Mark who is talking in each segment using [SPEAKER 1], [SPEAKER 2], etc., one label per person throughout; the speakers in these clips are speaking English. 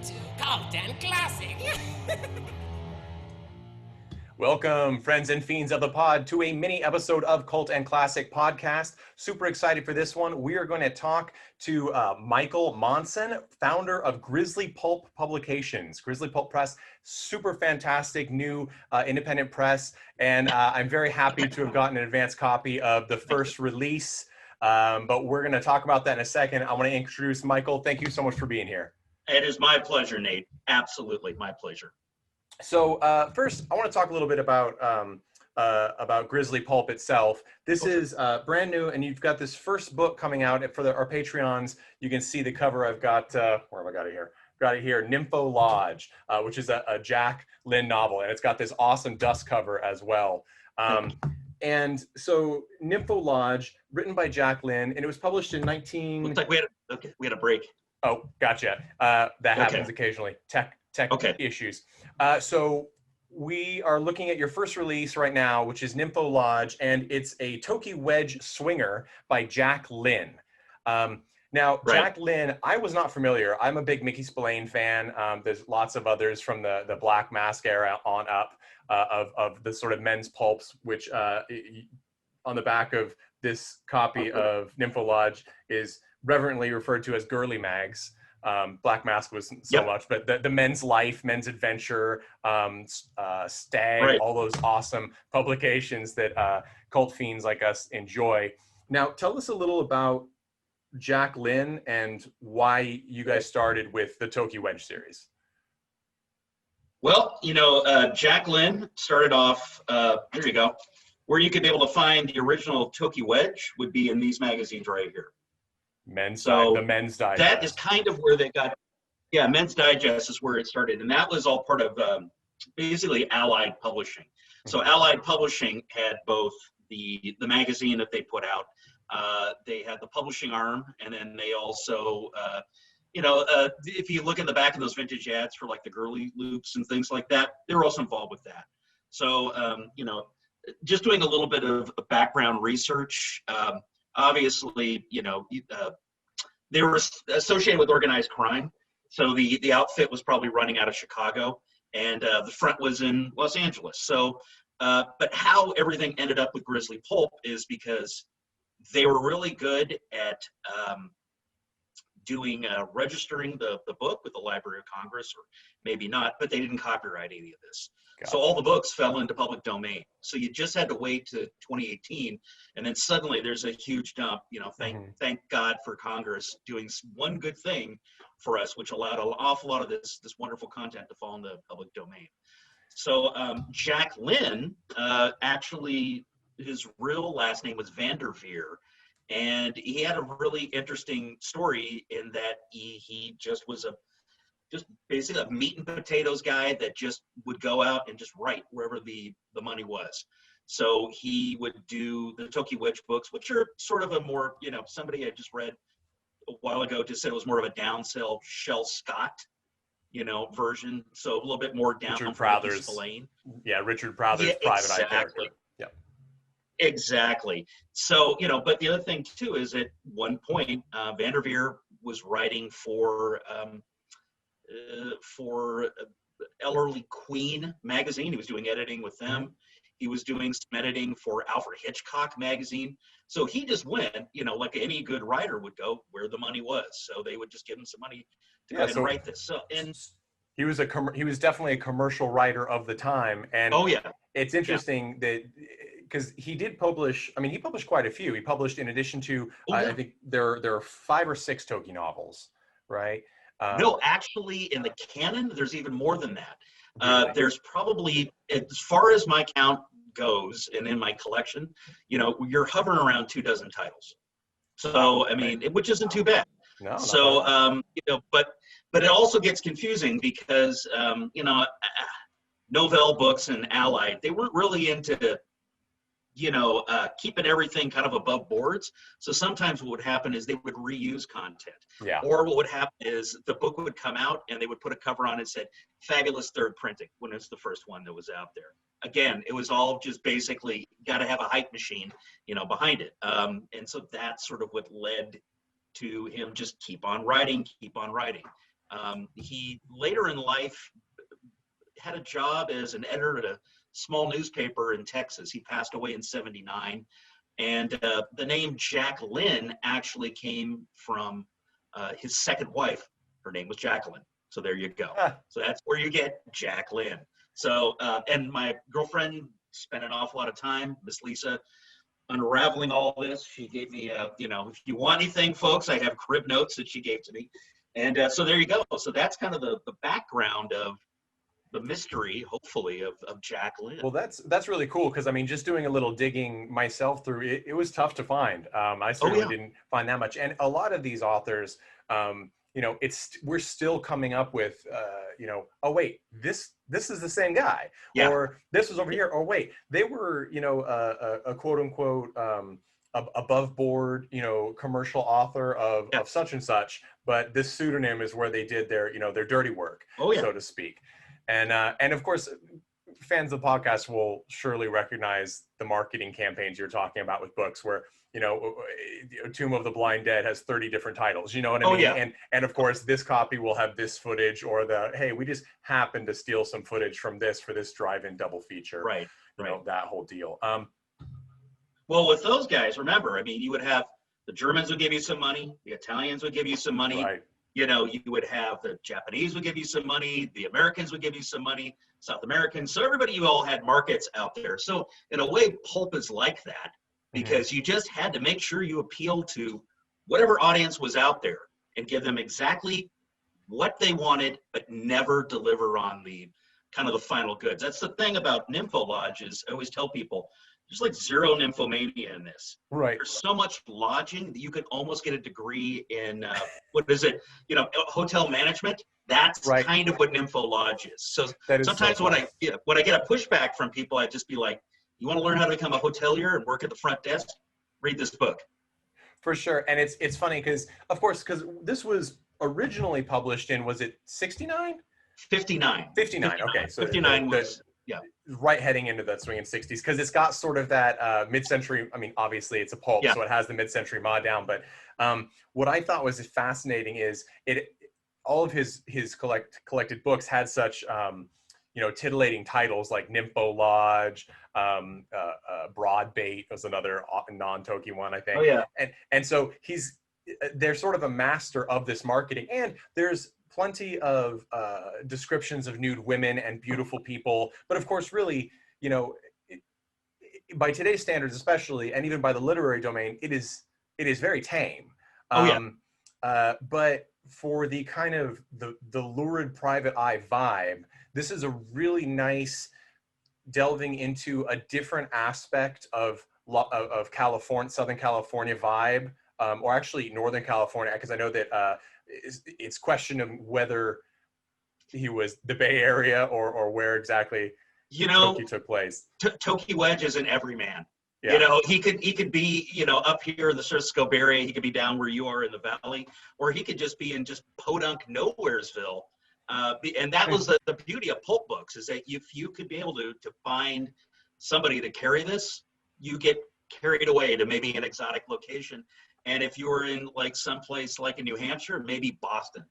[SPEAKER 1] to Cult and Classic.
[SPEAKER 2] Welcome, friends and fiends of the pod, to a mini episode of Cult and Classic podcast. Super excited for this one. We are going to talk to Michael Monson, founder of GRIZZLY Pulp Publications. GRIZZLY Pulp Press, super fantastic new independent press, and I'm very happy to have gotten an advanced copy of the first release, but we're going to talk about that in a second. I want to introduce Michael. Thank you so much for being here.
[SPEAKER 3] It is my pleasure, Nate. Absolutely my pleasure.
[SPEAKER 2] So first, I want to talk a little bit about GRIZZLY Pulp itself. This is brand new, and you've got this first book coming out. And for our Patreons, you can see the cover. I've got, where have I got it here? Got it here, Nympho Lodge, which is a Jack Lynn novel, and it's got this awesome dust cover as well. And so Nympho Lodge, written by Jack Lynn, and it was published in 19...
[SPEAKER 3] Looks like we had a break.
[SPEAKER 2] Oh, gotcha. That happens occasionally. Tech issues. So we are looking at your first release right now, which is Nympho Lodge, and it's a Tokey Wedge swinger by Jack Lynn. Now, right. Jack Lynn, I was not familiar. I'm a big Mickey Spillane fan. There's lots of others from the Black Mask era on up of the sort of men's pulps, which on the back of this copy of Nympho Lodge is reverently referred to as girly mags. Black Mask was so much, but the Men's Life, Men's Adventure, Stag, right. All those awesome publications that cult fiends like us enjoy. Now, tell us a little about Jack Lynn and why you guys started with the Tokey Wedge series.
[SPEAKER 3] Well, Jack Lynn started off, here you go, where you could be able to find the original Tokey Wedge would be in these magazines right here.
[SPEAKER 2] The Men's Digest.
[SPEAKER 3] That is kind of where they got, Men's Digest is where it started. And that was all part of basically Allied Publishing. So Allied Publishing had both the magazine that they put out. They had the publishing arm, and then they also, if you look in the back of those vintage ads for like the girly loops and things like that, they were also involved with that. So, just doing a little bit of background research, obviously, they were associated with organized crime. So the outfit was probably running out of Chicago, and the front was in Los Angeles. So, but how everything ended up with GRIZZLY Pulp is because they were really good at registering the book with the Library of Congress, or maybe not, but they didn't copyright any of this. So all the books fell into public domain. So you just had to wait to 2018, and then suddenly there's a huge dump. Thank God for Congress doing one good thing for us, which allowed an awful lot of this wonderful content to fall in the public domain. So Jack Lynn, actually, his real last name was Vanderveer, and he had a really interesting story in that he just was basically a meat and potatoes guy that just would go out and just write wherever the money was. So he would do the Tokey Wedge books, which are sort of a more, somebody I just read a while ago just said it was more of a downsell Shel Scott, version. So a little bit more down.
[SPEAKER 2] Richard Prather's private eye character. Yeah.
[SPEAKER 3] Exactly. So, but the other thing too is at one point, Vanderveer was writing for Ellery Queen magazine. He was doing editing with them. He was doing some editing for Alfred Hitchcock magazine. So he just went, like any good writer would go where the money was. So they would just give him some money to go ahead and write this. So, and
[SPEAKER 2] he was definitely a commercial writer of the time. And it's interesting that because he did publish, he published quite a few. He published, in addition to, I think there are 5 or 6 Tokey novels, right?
[SPEAKER 3] No, actually, in the canon, there's even more than that. There's probably, as far as my count goes, and in my collection, you're hovering around 2 dozen titles. So, which isn't too bad.
[SPEAKER 2] No.
[SPEAKER 3] So, but it also gets confusing because, Novell Books and Allied, they weren't really into keeping everything kind of above boards. So sometimes what would happen is they would reuse content.
[SPEAKER 2] Yeah.
[SPEAKER 3] Or what would happen is the book would come out and they would put a cover on it that said fabulous third printing when it's the first one that was out there. Again, it was all just basically got to have a hype machine, behind it. And so that's sort of what led to him just keep on writing. He later in life had a job as an editor at a small newspaper in Texas. He passed away in '79. And the name Jacqueline actually came from his second wife. Her name was Jacqueline. So there you go. So that's where you get Jacqueline. So, and my girlfriend spent an awful lot of time, Miss Lisa, unraveling all this. She gave me, you know, if you want anything, folks, I have crib notes that she gave to me. And so there you go. So that's kind of the background of the mystery, hopefully, of Jacqueline.
[SPEAKER 2] Well, that's really cool, because I mean, just doing a little digging myself through it, it was tough to find. I certainly didn't find that much, and a lot of these authors, you know, we're still coming up with, you know, oh wait, this is the same guy, or this was over here, or wait, they were, you know, a quote unquote above board, you know, commercial author of such and such, but this pseudonym is where they did their, you know, their dirty work, so to speak. And of course, fans of the podcast will surely recognize the marketing campaigns you're talking about with books, where, you know, Tomb of the Blind Dead has 30 different titles, you know what I mean? And of course, this copy will have this footage, or hey, we just happened to steal some footage from this for this drive-in double feature. Right. You know, that whole deal.
[SPEAKER 3] Well, with those guys, remember, I mean, you would have the Germans would give you some money, the Italians would give you some money. Right. You know, you would have the Japanese would give you some money, the Americans would give you some money, South Americans. So everybody, you all had markets out there. So in a way, pulp is like that, because you just had to make sure you appeal to whatever audience was out there and give them exactly what they wanted, but never deliver on the kind of the final goods. That's the thing about Nympho Lodge, is I always tell people, there's like zero nymphomania in this. Right. There's so much lodging that you could almost get a degree in, what is it? You know, hotel management. That's kind of what Nympho Lodge is. So sometimes when I get a pushback from people, I just be like, you want to learn how to become a hotelier and work at the front desk? Read this book. For sure. And it's funny because, of course, because this was originally published in, was it 69? 59. 59. Okay. So 59 was, right heading into that swinging 60s, because it's got sort of that mid-century, I mean, obviously it's a pulp, so it has the mid-century mod down, but what I thought was fascinating is all of his collected books had such you know, titillating titles like Nympho Lodge, Broadbait was another non-Tokey one, I think. And so they're sort of a master of this marketing, and there's plenty of descriptions of nude women and beautiful people, but of course, really, you know, by today's standards, especially, and even by the literary domain, it is very tame. But for the kind of the lurid private eye vibe, this is a really nice delving into a different aspect of California, Southern California vibe, or actually Northern California, because I know that it's question of whether he was the Bay Area or where exactly, you know, Tokey took place. Tokey Wedge is an everyman. You know, he could be, you know, up here in the Cisco Bay Area. He could be down where you are in the valley, or he could just be in just podunk nowheresville. And that was the beauty of pulp books, is that if you could be able to find somebody to carry this, you get carried away to maybe an exotic location. And if you were in like someplace like in New Hampshire, maybe Boston,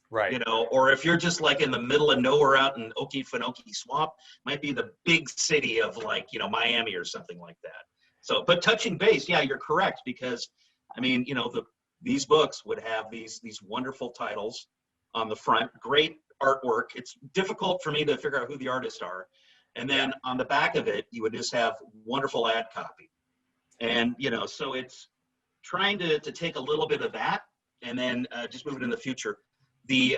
[SPEAKER 3] right? You know, or if you're just like in the middle of nowhere out in Okefenokee Swamp, might be the big city of like, you know, Miami or something like that. So, but touching base, yeah, you're correct, because I mean, you know, these books would have these wonderful titles on the front, great artwork. It's difficult for me to figure out who the artists are, and then on the back of it, you would just have wonderful ad copy, and you know, so it's trying to take a little bit of that and then just move it in the future. The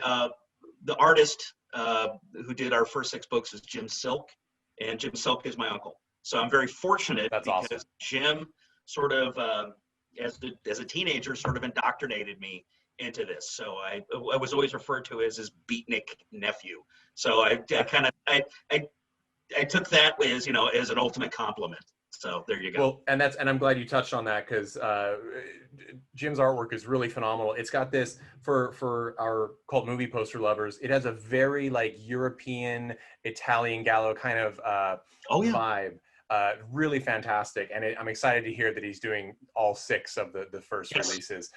[SPEAKER 3] artist who did our first 6 books is Jim Silk, and Jim Silk is my uncle. So I'm very fortunate because Jim sort of, as a teenager, sort of indoctrinated me into this. So I was always referred to as his beatnik nephew. So I took that as, you know, as an ultimate compliment. So there you go. Well, and I'm glad you touched on that, because Jim's artwork is really phenomenal. It's got this, for our cult movie poster lovers, it has a very like European, Italian Gallo kind of vibe. Really fantastic. And I'm excited to hear that he's doing all 6 of the first releases.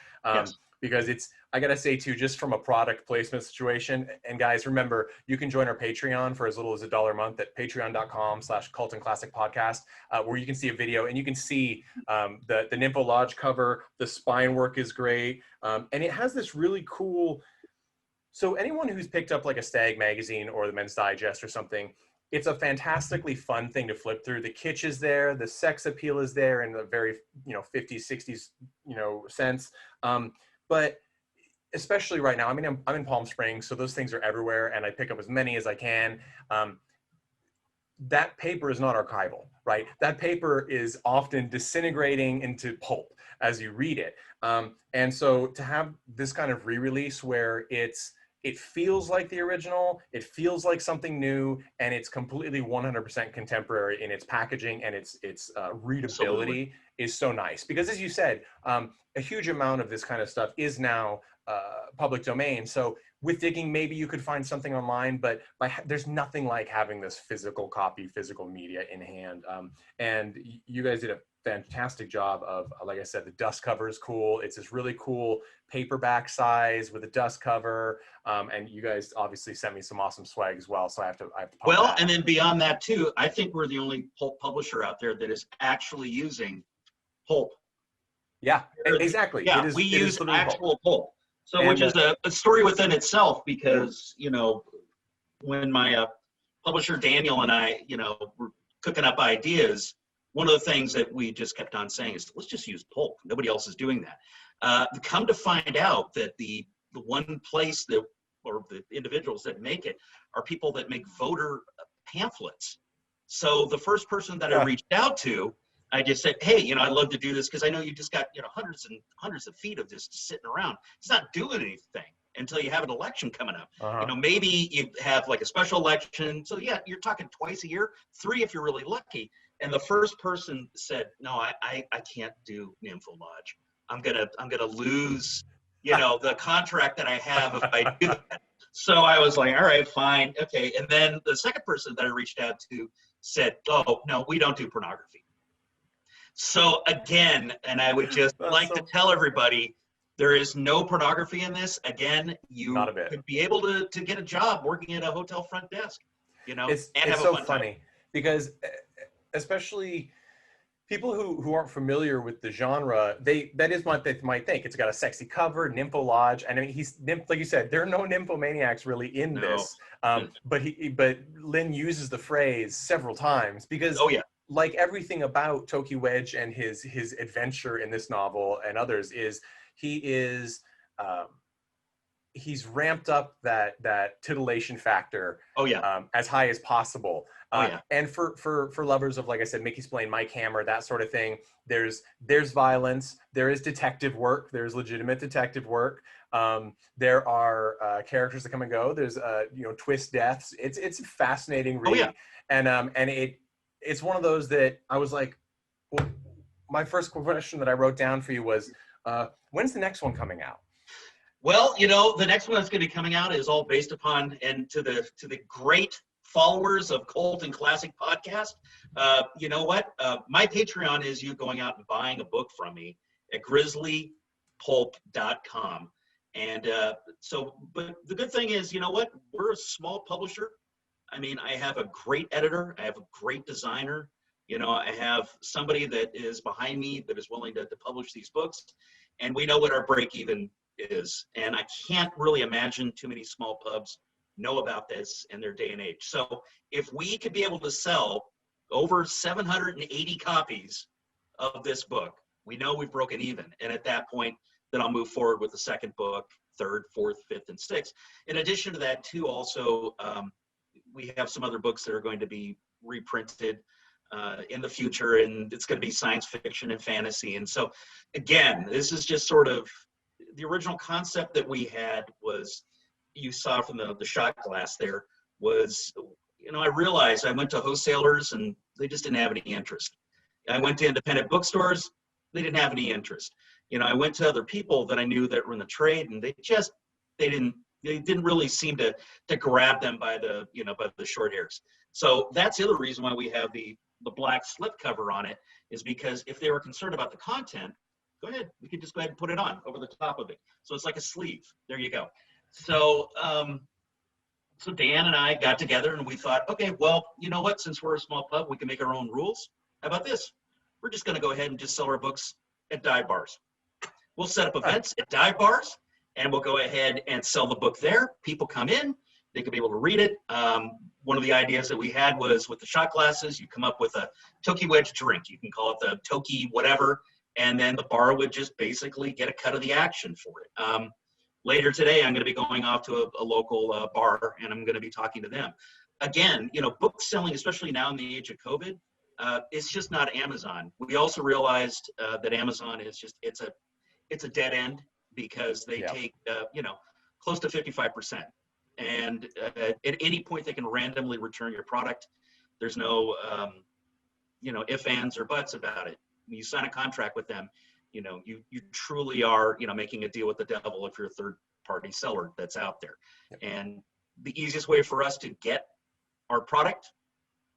[SPEAKER 2] because I gotta say too, just from a product placement situation, and guys, remember, you can join our Patreon for as little as $1 a month at patreon.com/cultandclassicpodcast, where you can see a video and you can see the Nympho Lodge cover. The spine work is great, and it has this really cool. So anyone who's picked up like a Stag magazine or the Men's Digest or something, it's a fantastically fun thing to flip through. The kitsch is there, the sex appeal is there in a very, 50s, 60s, sense. But especially right now, I mean, I'm in Palm Springs, so those things are everywhere, and I pick up as many as I can. That paper is not archival, right? That paper is often disintegrating into pulp as you read it. And so to have this kind of re-release where it feels like the original, it feels like something new, and it's completely 100% contemporary in its packaging and its readability is so nice. Because as you said, a huge amount of this kind of stuff is now public domain. So with digging, maybe you could find something online, but there's nothing like having this physical copy, physical media in hand. And you guys did a fantastic job of, like I said, the dust cover is cool. It's this really cool paperback size with a dust cover. And you guys obviously sent me some awesome swag as well. So I have to
[SPEAKER 3] well, and then beyond that too, I think we're the only pulp publisher out there that is actually using pulp.
[SPEAKER 2] Yeah, exactly.
[SPEAKER 3] Yeah, we use actual pulp. So, and which is a story within itself, because, when my publisher Daniel and I, were cooking up ideas, one of the things that we just kept on saying is, let's just use pulp. Nobody else is doing that. Come to find out that the one place that, or the individuals that make it, are people that make voter pamphlets. So the first person that I reached out to, I just said, hey, I'd love to do this because I know you just got, hundreds and hundreds of feet of this sitting around. It's not doing anything until you have an election coming up. Maybe you have like a special election. So yeah, you're talking twice a year, 3 if you're really lucky. And the first person said, no, I can't do Nympho Lodge. I'm gonna lose, the contract that I have if I do that. So I was like, all right, fine, okay. And then the second person that I reached out to said, oh no, we don't do pornography. So again, and I would just to tell everybody, there is no pornography in this. Again, you could be able to get a job working at a hotel front desk,
[SPEAKER 2] It's so funny because especially people who aren't familiar with the genre, that is what they might think. It's got a sexy cover, Nympho Lodge, and I mean, like you said, there are no nymphomaniacs really in this. But Lynn uses the phrase several times because like everything about Tokey Wedge and his adventure in this novel and others is he's ramped up that titillation factor as high as possible. And for lovers of, like I said, Mickey Splain, Mike Hammer, that sort of thing, there's violence, there is detective work, there's legitimate detective work. There are characters that come and go. There's twist deaths. It's a fascinating read. And it's one of those that I was like, well, my first question that I wrote down for you was, when's the next one coming out?
[SPEAKER 3] Well, the next one that's going to be coming out is all based upon, and to the great followers of Cult and Classic Podcast, you know what? My Patreon is you going out and buying a book from me at GRIZZLYPULP.com. And but the good thing is, we're a small publisher. I mean, I have a great editor. I have a great designer. I have somebody that is behind me that is willing to publish these books. And we know what our break even is. And I can't really imagine too many small pubs know about this in their day and age. So if we could be able to sell over 780 copies of this book, we know we've broken even. And at that point, then I'll move forward with the second book, third, fourth, fifth, and sixth. In addition to that, too, also, we have some other books that are going to be reprinted in the future, and it's going to be science fiction and fantasy. And so, again, this is just sort of the original concept that we had was, you saw from the shot glass there, was, I realized I went to wholesalers and they just didn't have any interest. I went to independent bookstores, they didn't have any interest. I went to other people that I knew that were in the trade, and they didn't really seem to grab them by the short hairs. So that's the other reason why we have the black slip cover on it, is because if they were concerned about the content, go ahead. We can just go ahead and put it on over the top of it. So it's like a sleeve. There you go. So, so Dan and I got together and we thought, okay, well, you know what? Since we're a small pub, we can make our own rules. How about this? We're just going to go ahead and just sell our books at dive bars. We'll set up events at dive bars, and we'll go ahead and sell the book there. People come in, they could be able to read it. One of the ideas that we had was with the shot glasses, you come up with a Tokey Wedge drink. You can call it the Tokey whatever, and then the bar would just basically get a cut of the action for it. Later today, I'm going to be going off to a local bar, and I'm going to be talking to them. Again, you know, book selling, especially now in the age of COVID, it's just not Amazon. We also realized that Amazon is just, it's a dead end because they take, you know, close to 55%. And at any point, they can randomly return your product. There's no, you know, ifs, ands, or buts about it. When you sign a contract with them, you know, you truly are, you know, making a deal with the devil if you're a third-party seller that's out there. And the easiest way for us to get our product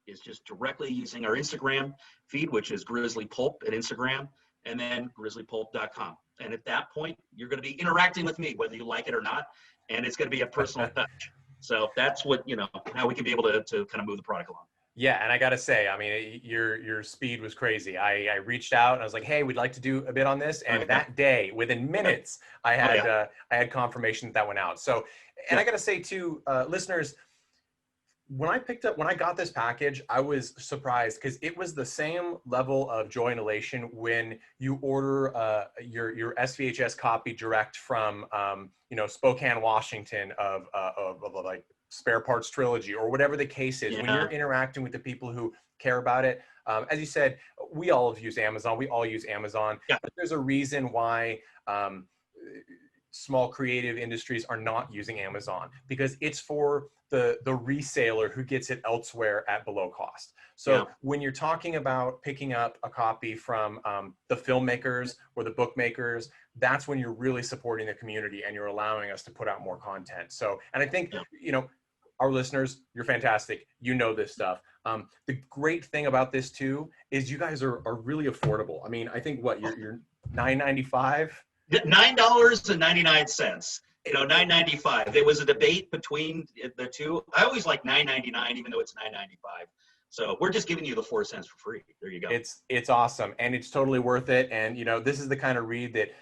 [SPEAKER 3] is just directly using our Instagram feed, which is Grizzly Pulp at Instagram, and then grizzlypulp.com. And at that point, you're going to be interacting with me, whether you like it or not, and it's going to be a personal touch. So that's what, you know, how we can be able to kind of move the product along.
[SPEAKER 2] Yeah, and I got to say, I mean, your speed was crazy. I reached out and I was like, hey, we'd like to do a bit on this. And that day, within minutes, I had confirmation that went out. So, and I got to say too, listeners, when I got this package, I was surprised because it was the same level of joy and elation when you order your SVHS copy direct from, you know, Spokane, Washington of like Spare Parts Trilogy or whatever the case is. When you're interacting with the people who care about it, as you said, we all have used Amazon. We all use Amazon. But there's a reason why small creative industries are not using Amazon, because it's for the reseller who gets it elsewhere at below cost. So when you're talking about picking up a copy from the filmmakers or the bookmakers, that's when you're really supporting the community and you're allowing us to put out more content. So, and I think, you know, our listeners, you're fantastic. You know this stuff. The great thing about this too is you guys are really affordable. I mean, I think what you're $9.95.
[SPEAKER 3] $9.99. You know, $9.95. There was a debate between the two. I always like $9.99, even though it's $9.95. So we're just giving you the 4 cents for free. There you go.
[SPEAKER 2] It's awesome, and it's totally worth it. And you know, this is the kind of read that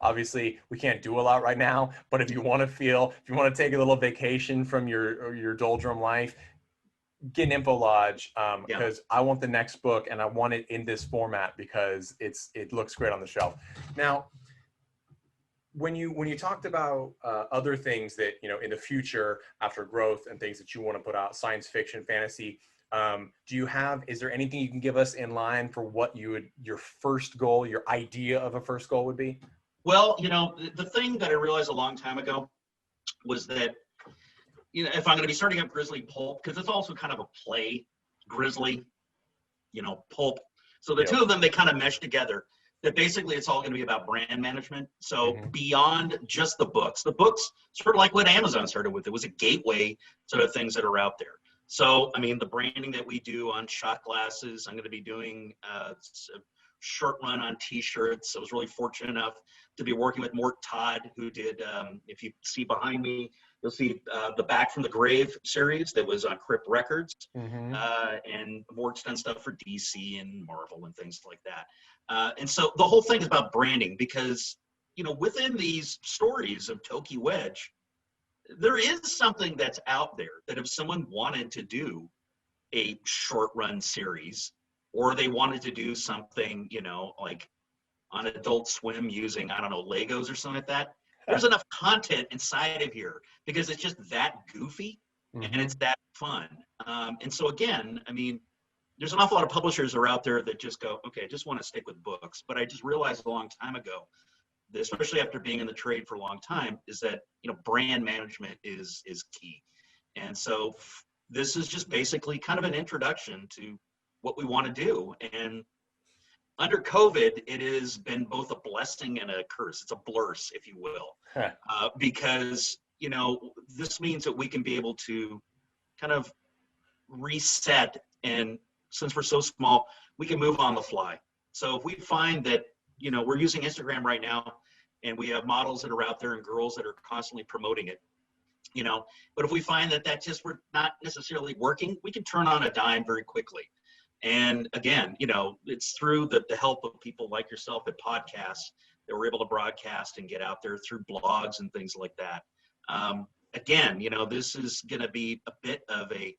[SPEAKER 2] obviously we can't do a lot right now. But if you want to take a little vacation from your doldrum life, get an Info Lodge because I want the next book and I want it in this format because it looks great on the shelf. Now, when you talked about other things that, you know, in the future after growth and things that you want to put out, science fiction, fantasy, is there anything you can give us in line for what your first goal, your idea of a first goal would be?
[SPEAKER 3] Well, you know, the thing that I realized a long time ago was that, you know, if I'm going to be starting up Grizzly Pulp, because it's also kind of a play, Grizzly, you know, Pulp. So the two of them, they kind of mesh together. That basically it's all going to be about brand management. So beyond just the books sort of like what Amazon started with, it was a gateway to the things that are out there. So, I mean, the branding that we do on shot glasses, I'm going to be doing a short run on t-shirts. I was really fortunate enough to be working with Mort Todd, who did, if you see behind me, you'll see the Back from the Grave series that was on Crip Records. And Mort's done stuff for DC and Marvel and things like that. And so the whole thing is about branding because, you know, within these stories of Tokey Wedge, there is something that's out there that if someone wanted to do a short run series or they wanted to do something, you know, like on Adult Swim using, I don't know, Legos or something like that, there's enough content inside of here because it's just that goofy and it's that fun. And so again, I mean, there's an awful lot of publishers are out there that just go, okay, I just want to stick with books. But I just realized a long time ago, especially after being in the trade for a long time, is that, you know, brand management is key. And so this is just basically kind of an introduction to what we want to do. And under COVID, it has been both a blessing and a curse. It's a blurse, if you will, because, you know, this means that we can be able to kind of reset. And since we're so small, we can move on the fly. So if we find that you know, we're using Instagram right now, and we have models that are out there and girls that are constantly promoting it, you know. But if we find that we're not necessarily working, we can turn on a dime very quickly. And again, you know, it's through the help of people like yourself at podcasts that we're able to broadcast and get out there, through blogs and things like that. Again, you know, this is going to be a bit of a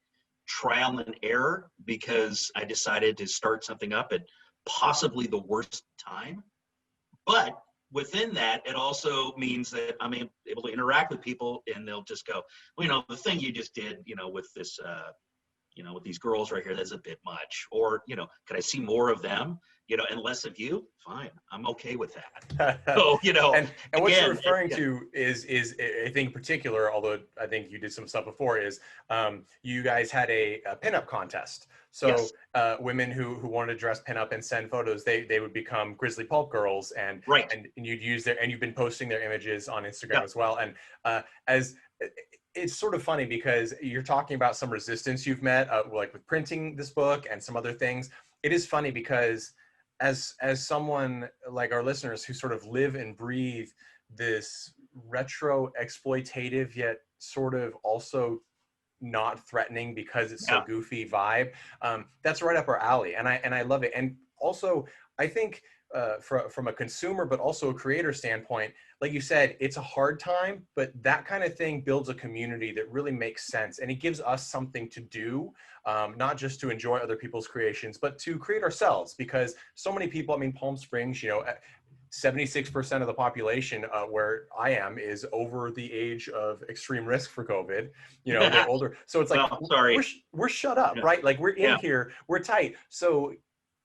[SPEAKER 3] trial and error, because I decided to start something up at possibly the worst time. But within that, it also means that I'm able to interact with people, and they'll just go, well, you know, the thing you just did, you know, with this, you know, with these girls right here, that's a bit much. Or, you know, could I see more of them, you know, and less of you? Fine, I'm okay with that. So, you know,
[SPEAKER 2] and
[SPEAKER 3] again,
[SPEAKER 2] what you're referring to is I think in particular, although I think you did some stuff before, is you guys had a pinup contest. So
[SPEAKER 3] yes.
[SPEAKER 2] Women who wanted to dress pinup and send photos, they would become Grizzly Pulp girls, and
[SPEAKER 3] right.
[SPEAKER 2] and you'd use their, and you've been posting their images on Instagram as well. And as it's sort of funny, because you're talking about some resistance you've met, like with printing this book and some other things. It is funny because as someone like our listeners who sort of live and breathe this retro exploitative, yet sort of also not threatening because it's so goofy vibe, that's right up our alley. And I love it. And also, I think from a consumer, but also a creator standpoint, like you said, it's a hard time, but that kind of thing builds a community that really makes sense. And it gives us something to do, not just to enjoy other people's creations, but to create ourselves. Because so many people, I mean, Palm Springs, you know, 76% of the population where I am is over the age of extreme risk for COVID. You know, they're older. So it's like,
[SPEAKER 3] well, sorry.
[SPEAKER 2] We're shut up, right? Like, we're in here, we're tight. So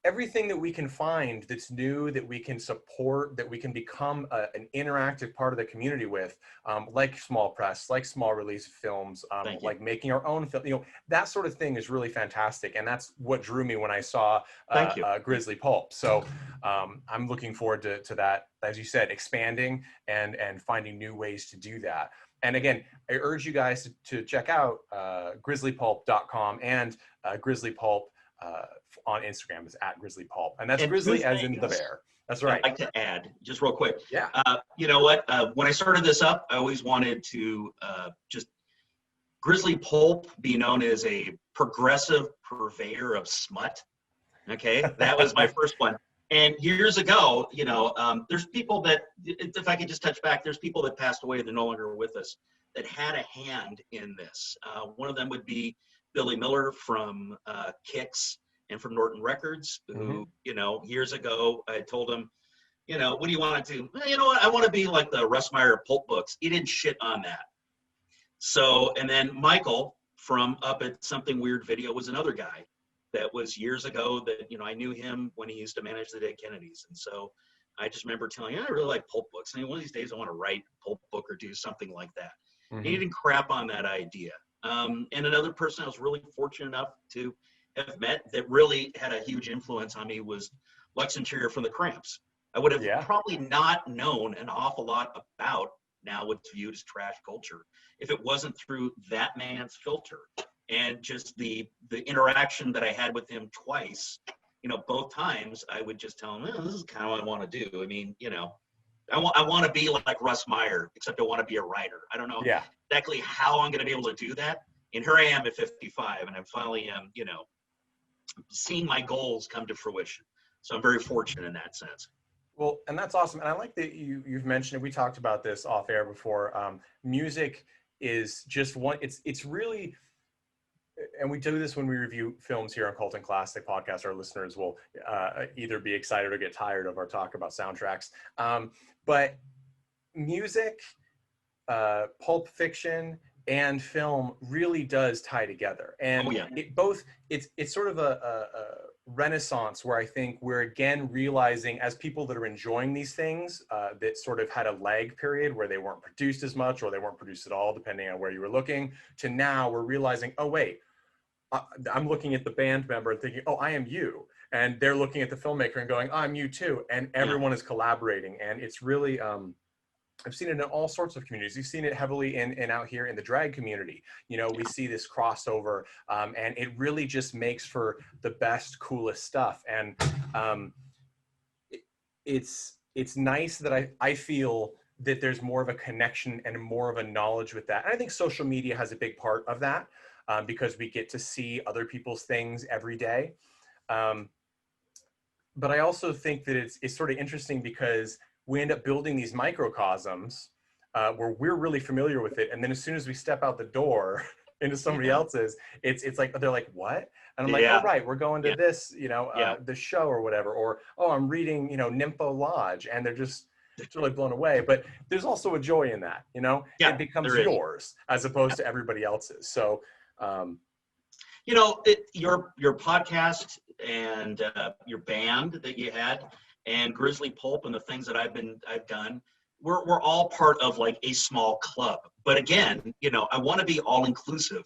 [SPEAKER 2] everything that we can find that's new, that we can support, that we can become an interactive part of the community with, like small press, like small release films, like making our own film, you know, that sort of thing is really fantastic. And that's what drew me when I saw Grizzly Pulp. So I'm looking forward to that, as you said, expanding and finding new ways to do that. And again, I urge you guys to check out GRIZZLYPULP.com and Grizzly Pulp on Instagram is at Grizzly Pulp, and that's Grizzly as in the bear. That's right.
[SPEAKER 3] I'd like to add just real quick.
[SPEAKER 2] Yeah.
[SPEAKER 3] You know what? When I started this up, I always wanted to just Grizzly Pulp be known as a progressive purveyor of smut. Okay, that was my first one. And years ago, you know, there's people that, if I could just touch back, there's people that passed away, they're no longer with us, that had a hand in this. One of them would be Billy Miller from Kicks and from Norton Records, who, you know, years ago, I told him, you know, what do you want to do? Well, you know what, I want to be like the Russ Meyer Pulp books. He didn't shit on that. So, and then Michael from Up at Something Weird Video was another guy that was years ago that, you know, I knew him when he used to manage the Dead Kennedys. And so I just remember telling him, I really like pulp books. I mean, one of these days I want to write a pulp book or do something like that. He didn't crap on that idea. And another person I was really fortunate enough to have met that really had a huge influence on me was Lex Interior from the Cramps. I would have probably not known an awful lot about now what's viewed as trash culture if it wasn't through that man's filter. And just the interaction that I had with him twice, you know, both times I would just tell him, this is kind of what I want to do. I mean, you know, I want to be like Russ Meyer, except I want to be a writer. I don't know exactly how I'm going to be able to do that. And here I am at 55, and I finally am, you know, seeing my goals come to fruition. So I'm very fortunate in that sense.
[SPEAKER 2] Well, and that's awesome. And I like that you've mentioned it. We talked about this off air before. Music is just one, it's really, and we do this when we review films here on Cult and Classic Podcast. Our listeners will either be excited or get tired of our talk about soundtracks. But music, pulp fiction, and film really does tie together. And it's sort of a renaissance where I think we're again realizing, as people that are enjoying these things that sort of had a lag period where they weren't produced as much or they weren't produced at all, depending on where you were looking, to now we're realizing, oh wait, I'm looking at the band member and thinking, oh, I am you. And they're looking at the filmmaker and going, I'm you too. And everyone is collaborating. And it's really, I've seen it in all sorts of communities. You've seen it heavily in out here in the drag community. You know, we see this crossover, and it really just makes for the best, coolest stuff. And it's nice that I feel that there's more of a connection and more of a knowledge with that. And I think social media has a big part of that, because we get to see other people's things every day. But I also think that it's sort of interesting because we end up building these microcosms where we're really familiar with it. And then as soon as we step out the door into somebody else's, it's like, they're like, what? And I'm like, oh, right, we're going to this, the show or whatever. Or, oh, I'm reading, Nympho Lodge. And they're just really blown away. But there's also a joy in that, it becomes yours as opposed to everybody else's. So,
[SPEAKER 3] your podcast and your band that you had and Grizzly Pulp and the things that I've done, we're all part of like a small club. But again, I want to be all inclusive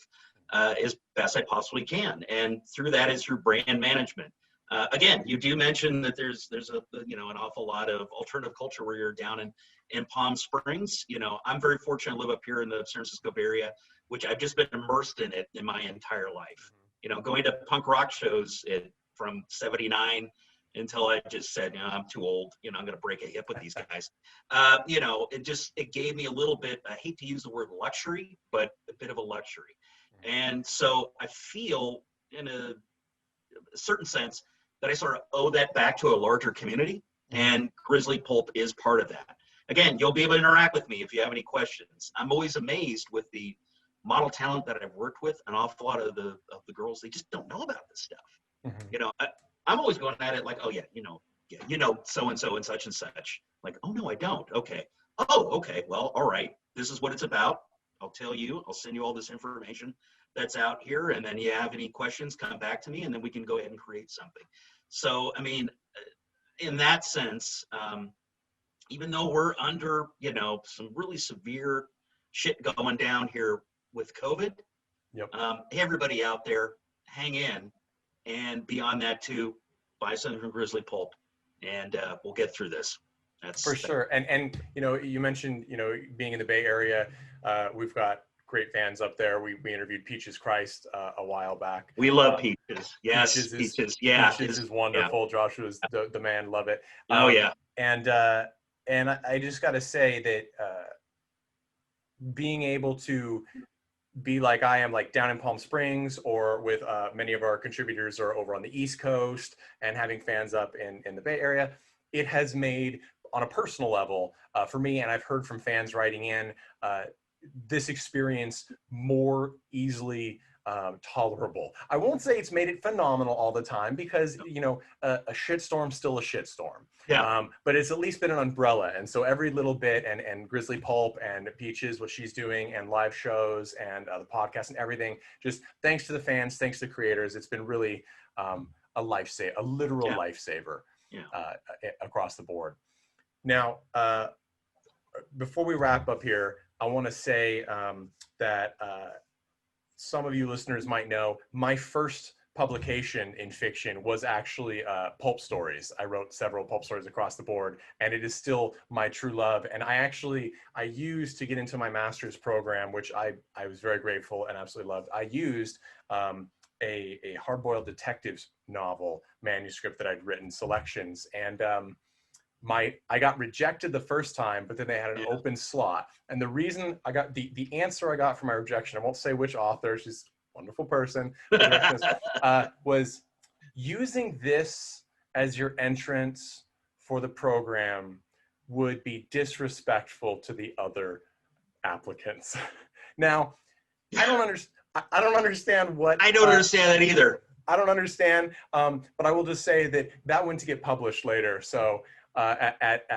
[SPEAKER 3] as best I possibly can. And through that is through brand management. Again, you do mention that there's an awful lot of alternative culture where you're down in Palm Springs. I'm very fortunate to live up here in the San Francisco Bay Area, which I've just been immersed in it in my entire life. Going to punk rock shows from '79 until I just said, I'm too old. I'm going to break a hip with these guys. It gave me a little bit, I hate to use the word luxury, but a bit of a luxury. And so I feel in a certain sense that I sort of owe that back to a larger community, and Grizzly Pulp is part of that. Again, you'll be able to interact with me if you have any questions. I'm always amazed with the model talent that I've worked with. An awful lot of the girls, they just don't know about this stuff. I'm always going at it like, oh yeah, so-and-so and such and such. Like, oh no, I don't. Okay. Oh, okay. Well, all right. This is what it's about. I'll tell you, I'll send you all this information that's out here. And then you have any questions, come back to me, and then we can go ahead and create something. So, I mean, in that sense, even though we're under, some really severe shit going down here with COVID, hey, everybody out there, hang in. And beyond that too, buy something from Grizzly Pulp, and we'll get through this. That's
[SPEAKER 2] for sure. And you mentioned being in the Bay Area, we've got great fans up there. We interviewed Peaches Christ a while back.
[SPEAKER 3] We love Peaches. Yes,
[SPEAKER 2] Peaches.
[SPEAKER 3] Yeah,
[SPEAKER 2] Peaches is wonderful. Yeah. Joshua's the man. Love it.
[SPEAKER 3] Oh yeah.
[SPEAKER 2] And I just got to say that being able to be like I am, like down in Palm Springs, or with many of our contributors are over on the East Coast, and having fans up in the Bay Area, it has made, on a personal level, for me, and I've heard from fans writing in, this experience more easily tolerable. I won't say it's made it phenomenal all the time, because a shitstorm's still a shitstorm.
[SPEAKER 3] Yeah.
[SPEAKER 2] But it's at least been an umbrella, and so every little bit, and Grizzly Pulp and Peaches, what she's doing, and live shows, and the podcast and everything, just thanks to the fans, thanks to creators, it's been really a lifesaver, a literal lifesaver across the board. Now, before we wrap up here, I want to say that some of you listeners might know my first publication in fiction was actually pulp stories. I wrote several pulp stories across the board, and it is still my true love. And I used to get into my master's program, which I was very grateful and absolutely loved. I used a hard-boiled detectives novel manuscript that I'd written, selections, and I got rejected the first time, but then they had an open slot. And the reason I got the answer I got from my rejection, I won't say which author, she's a wonderful person, was using this as your entrance for the program would be disrespectful to the other applicants. Now, I don't understand what
[SPEAKER 3] I don't understand that either.
[SPEAKER 2] I don't understand, but I will just say that went to get published later. So at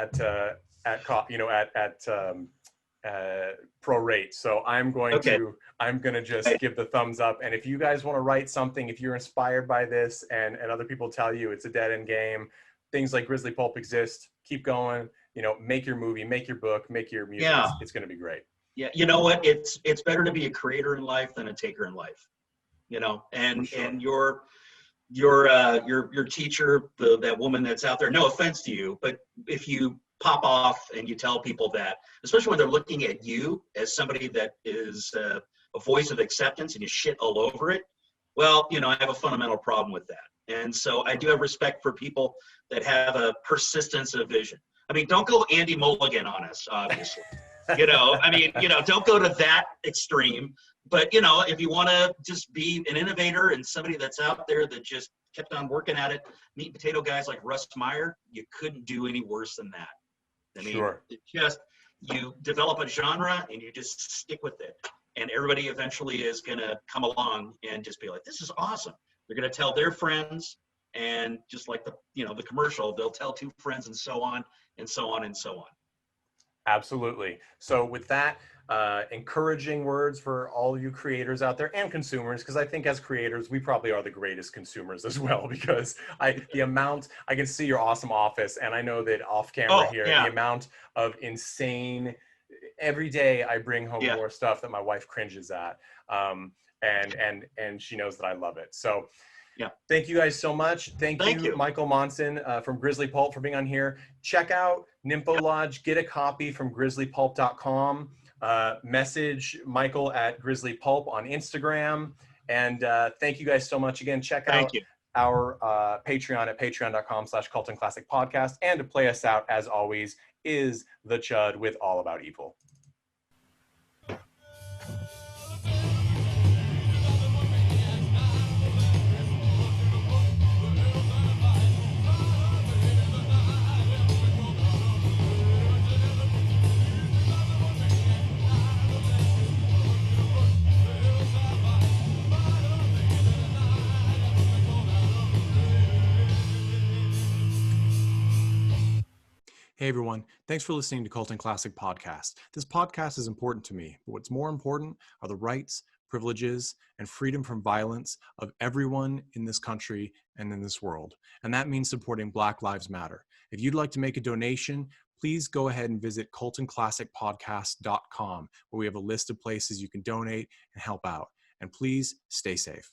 [SPEAKER 2] pro rate. So I'm going to just give the thumbs up. And if you guys want to write something, if you're inspired by this, and other people tell you it's a dead end game, things like Grizzly Pulp exist. Keep going. Make your movie, make your book, make your music.
[SPEAKER 3] Yeah.
[SPEAKER 2] It's going to be great.
[SPEAKER 3] Yeah, you know what? It's better to be a creator in life than a taker in life. And
[SPEAKER 2] sure.
[SPEAKER 3] And your teacher, that woman that's out there, no offense to you, but if you pop off and you tell people that, especially when they're looking at you as somebody that is a voice of acceptance, and you shit all over it, well, I have a fundamental problem with that. And so I do have respect for people that have a persistence of vision. I mean, don't go Andy Mulligan on us, obviously. Don't go to that extreme. But, if you want to just be an innovator and somebody that's out there that just kept on working at it, meat and potato guys like Russ Meyer, you couldn't do any worse than that. I mean,
[SPEAKER 2] sure.
[SPEAKER 3] You develop a genre and you just stick with it. And everybody eventually is going to come along and just be like, this is awesome. They're going to tell their friends, and just like the commercial, they'll tell 2 friends, and so on and so on and so on.
[SPEAKER 2] Absolutely. So with that, encouraging words for all you creators out there and consumers, because I think as creators, we probably are the greatest consumers as well, because I can see your awesome office, and I know that off camera the amount of insane, every day I bring home more stuff that my wife cringes at. And she knows that I love it. So thank you guys so much. Thank you, Michael Monson from Grizzly Pulp, for being on here. Check out Nympho Lodge. Get a copy from grizzlypulp.com. Message Michael at Grizzly Pulp on Instagram. And thank you guys so much again. Check out our Patreon at patreon.com/CultonClassicPodcast. And to play us out, as always, is The Chud with All About Evil. Hey everyone, thanks for listening to Colton Classic Podcast. This podcast is important to me, but what's more important are the rights, privileges, and freedom from violence of everyone in this country and in this world. And that means supporting Black Lives Matter. If you'd like to make a donation, please go ahead and visit coltonclassicpodcast.com, where we have a list of places you can donate and help out. And please stay safe.